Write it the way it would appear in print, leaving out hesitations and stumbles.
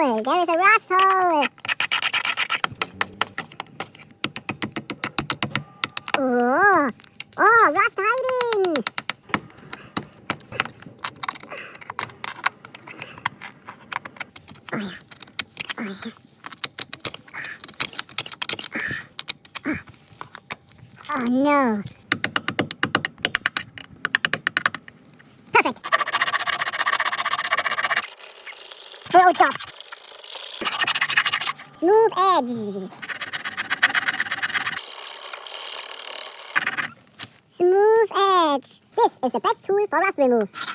hole. There is a rust hole. Oh, rust hiding. Oh yeah. Oh no. Perfect. Pro job. Smooth edge. Smooth edge. This is the best tool for rust remove.